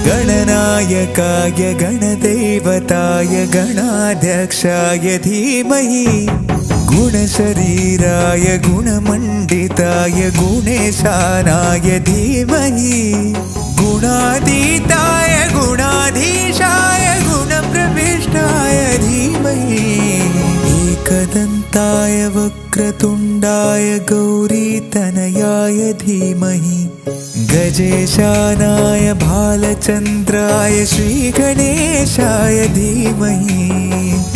गणनायकाय गणदेवताय गणाध्यक्षाय धीमहि गुणशरीराय गुणमण्डिताय गुणेशानाय धीमहि गुणातीताय गुणाधीशाय गुणप्रविष्टाय धीमहि एकदन्ताय वक्रतुण्डाय गौरीतनयाय धीमहि गजेशानाय भालचन्द्राय श्रीगणेशाय धीमहि